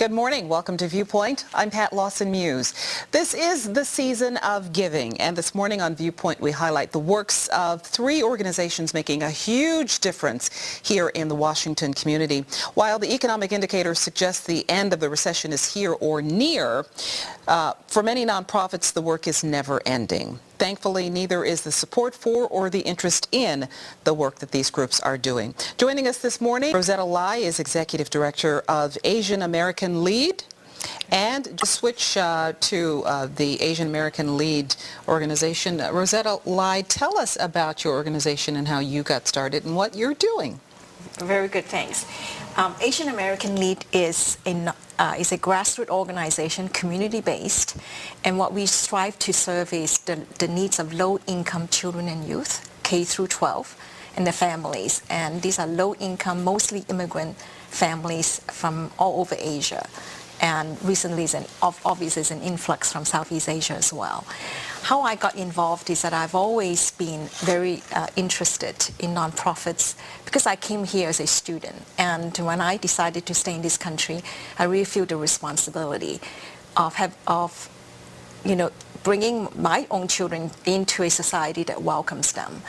Good morning. Welcome to Viewpoint. I'm Pat Lawson-Muse. This is the season of giving, and this morning on Viewpoint we highlight the works of three organizations making a huge difference here in the Washington community. While the economic indicators suggest the end of the recession is here or near, for many nonprofits the work is never ending. Thankfully, neither is the support for or the interest in the work that these groups are doing. Joining us this morning, Rosetta Lai is Executive Director of Asian American LEAD. And to switch to the Asian American LEAD organization, Rosetta Lai, tell us about your organization and how you got started and what you're doing. Very good, thanks. Asian American LEAD is a grassroots organization, community-based, and what we strive to serve is the needs of low-income children and youth, K through 12, and their families. And these are low-income, mostly immigrant families from all over Asia. And recently, obviously, is an influx from Southeast Asia as well. How I got involved is that I've always been very interested in nonprofits because I came here as a student. And when I decided to stay in this country, I really feel the responsibility of bringing my own children into a society that welcomes them.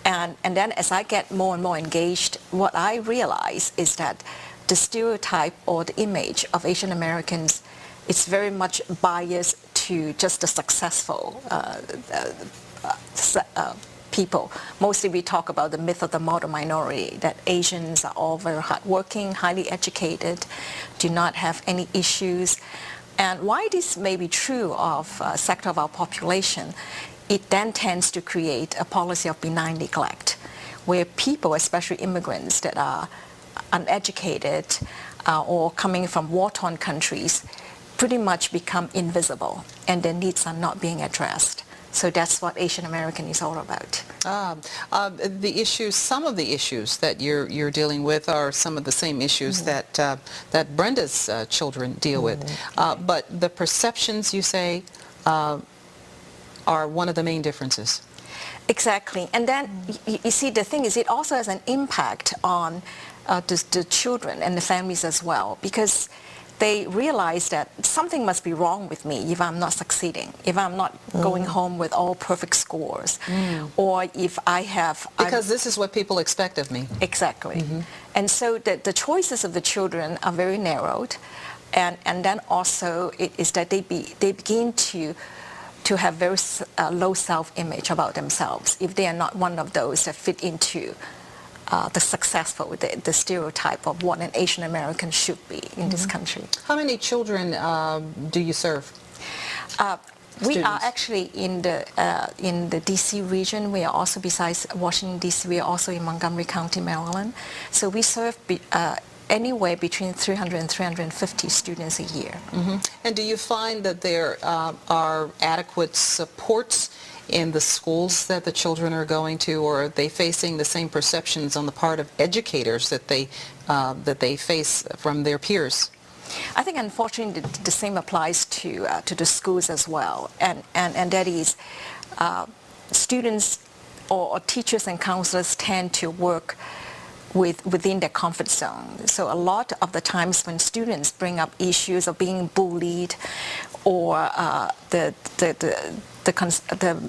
And then as I get more and more engaged, what I realize is that the stereotype or the image of Asian Americans is very much biased to just the successful people. Mostly we talk about the myth of the model minority, that Asians are all very hardworking, highly educated, do not have any issues. And why this may be true of a sector of our population, it then tends to create a policy of benign neglect, where people, especially immigrants that are uneducated or coming from war-torn countries, pretty much become invisible and their needs are not being addressed. So that's what Asian American is all about. Some of the issues that you're dealing with are some of the same issues that Brenda's children deal with. But the perceptions, you say, are one of the main differences. Exactly. And then, you see, the thing is, it also has an impact on the children and the families as well, because they realize that something must be wrong with me if I'm not succeeding, if I'm not going home with all perfect scores, or if I have... Because this is what people expect of me. Exactly. And so the choices of the children are very narrowed, and then also it is that they begin to have very low self-image about themselves if they are not one of those that fit into the successful, the stereotype of what an Asian American should be in this country. How many children do you serve? We are actually in the D.C. region. We are also, besides Washington, D.C., we are also in Montgomery County, Maryland. So we serve anywhere between 300 and 350 students a year. And do you find that there are adequate supports in the schools that the children are going to, or are they facing the same perceptions on the part of educators that they face from their peers? I think, unfortunately, the same applies to the schools as well, and that is students or teachers and counselors tend to work within their comfort zone. So a lot of the times when students bring up issues of being bullied or the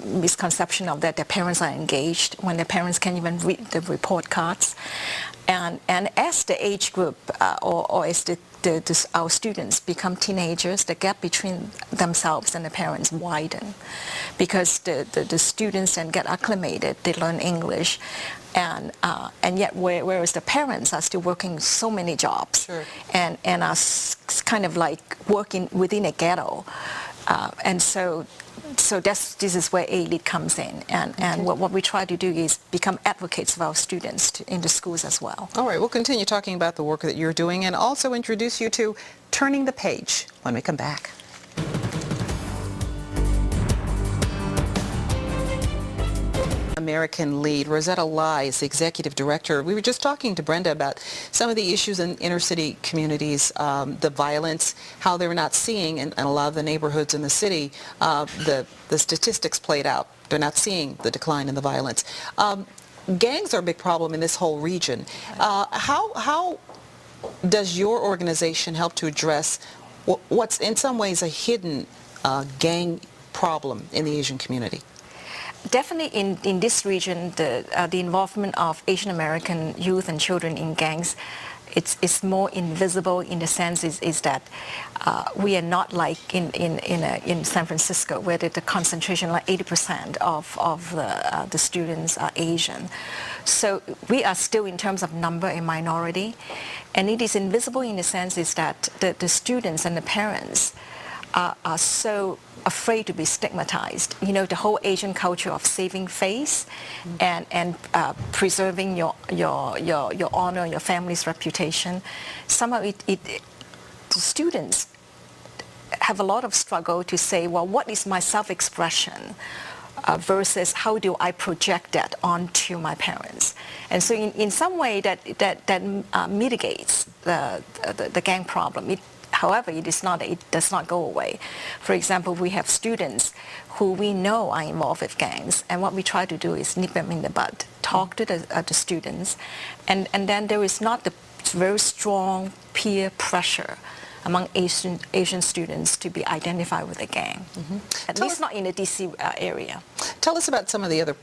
misconception of that their parents are engaged when their parents can't even read the report cards, and as the age group or as our students become teenagers, the gap between themselves and the parents widen, because the students then get acclimated, they learn English, and yet whereas the parents are still working so many jobs, and are kind of like working within a ghetto, and so this is where AALEAD comes in, and what we try to do is become advocates of our students in the schools as well. All right, we'll continue talking about the work that you're doing and also introduce you to Turning the Page when we come back. American LEAD. Rosetta Lai is the executive director. We were just talking to Brenda about some of the issues in inner city communities, the violence, how they're not seeing in a lot of the neighborhoods in the city, the statistics played out. They're not seeing the decline in the violence. Gangs are a big problem in this whole region. How does your organization help to address what's in some ways a hidden gang problem in the Asian community? Definitely in this region, the involvement of Asian American youth and children in gangs, it's more invisible in the sense is that we are not like in San Francisco where the concentration, like 80% of the students are Asian. So we are still, in terms of number, a minority, and it is invisible in the sense is that the students and the parents are so afraid to be stigmatized. You know, the whole Asian culture of saving face and preserving your honor, your family's reputation. Somehow the students have a lot of struggle to say, well, what is my self-expression versus how do I project that onto my parents? And so in some way that mitigates the gang problem. However, it does not go away. For example, we have students who we know are involved with gangs, and what we try to do is nip them in the bud, talk to the students, and then there is not the very strong peer pressure among Asian students to be identified with a gang, at least not in the DC area. Tell us about some of the other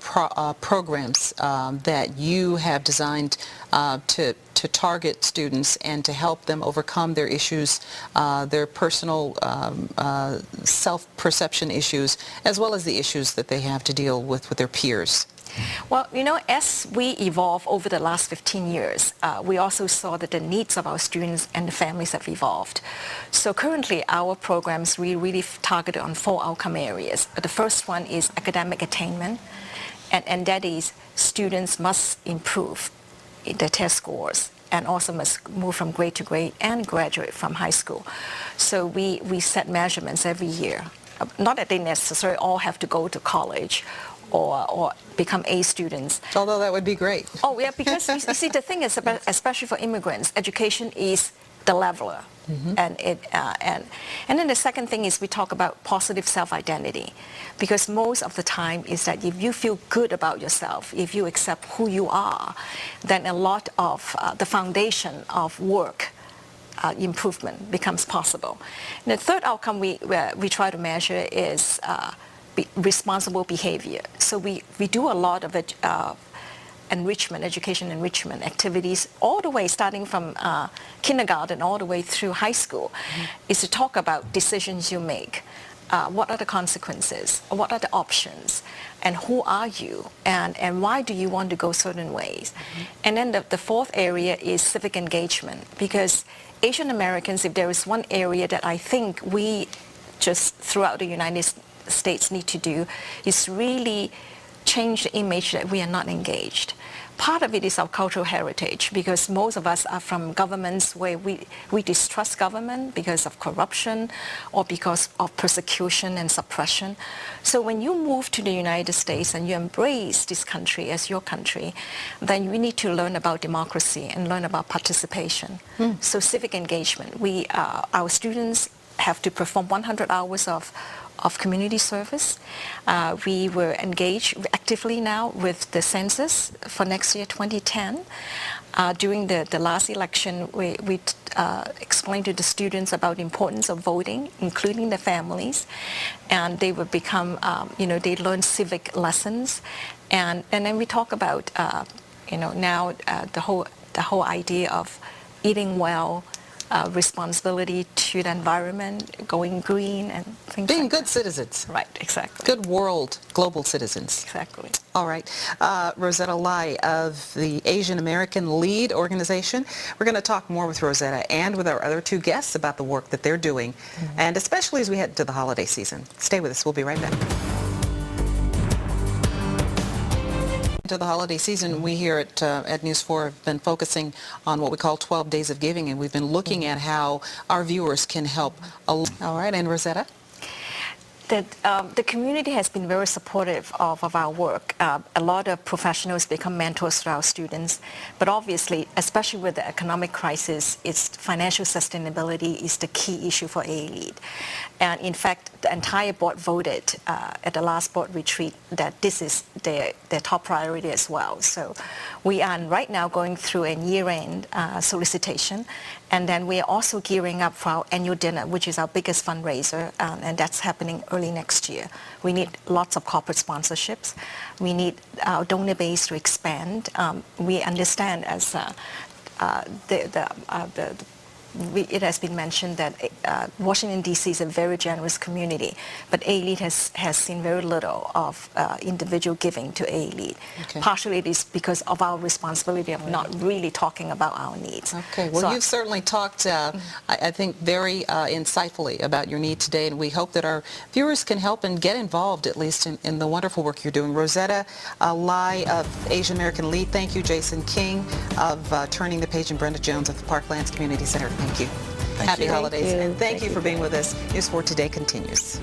programs that you have designed to target students and to help them overcome their issues, their personal self-perception issues, as well as the issues that they have to deal with their peers. Well, you know, as we evolve over the last 15 years, we also saw that the needs of our students and the families have evolved. So currently, our programs, we really targeted on 4 outcome areas. The first one is academic attainment, and that is students must improve their test scores and also must move from grade to grade and graduate from high school. So we set measurements every year. Not that they necessarily all have to go to college or become A students. Although that would be great. Oh yeah, because you see, the thing is, especially for immigrants, education is the leveler. And then the second thing is we talk about positive self-identity, because most of the time is that if you feel good about yourself, if you accept who you are, then a lot of the foundation of work improvement becomes possible. And the third outcome we try to measure is responsible behavior. So we do a lot of enrichment, education enrichment activities, all the way starting from kindergarten all the way through high school, is to talk about decisions you make. What are the consequences? What are the options? And who are you? And why do you want to go certain ways? And then the fourth area is civic engagement, because Asian Americans, if there is one area that I think we just throughout the United States need to do, is really change the image that we are not engaged. Part of it is our cultural heritage, because most of us are from governments where we distrust government because of corruption or because of persecution and suppression. So when you move to the United States and you embrace this country as your country, then we need to learn about democracy and learn about participation. So civic engagement. Our students have to perform 100 hours of community service. We were engaged actively now with the census for next year, 2010. During the last election, we explained to the students about the importance of voting, including the families, and they would become, they learn civic lessons, and then we talk about, now the whole idea of eating well, responsibility to the environment, going green, and things Being like good that. citizens. Right, exactly. Good global citizens. Exactly. All right. Rosetta Lai of the Asian American LEAD organization. We're going to talk more with Rosetta and with our other 2 guests about the work that they're doing, and especially as we head to the holiday season. Stay with us. We'll be right back. To the holiday season, we here at News 4 have been focusing on what we call 12 Days of Giving, and we've been looking at how our viewers can help. All right, and Rosetta? The community has been very supportive of our work. A lot of professionals become mentors to our students, but obviously, especially with the economic crisis, financial sustainability is the key issue for AALEAD. And in fact, the entire board voted at the last board retreat that this is their top priority as well. So we are right now going through a year-end solicitation, And then we are also gearing up for our annual dinner, which is our biggest fundraiser, and that's happening early next year. We need lots of corporate sponsorships. We need our donor base to expand. We understand as it has been mentioned that Washington, D.C. is a very generous community, but AALEAD has seen very little of individual giving to AALEAD. Okay. Partially it is because of our responsibility of not really talking about our needs. Okay, well, you've certainly talked, I think, very insightfully about your need today, and we hope that our viewers can help and get involved, at least in the wonderful work you're doing. Rosetta Lai of Asian American Lead, thank you. Jason King of Turning the Page, and Brenda Jones of the Parklands Community Center. Thank you. Happy holidays. And thank you for being with us. News 4 Today continues.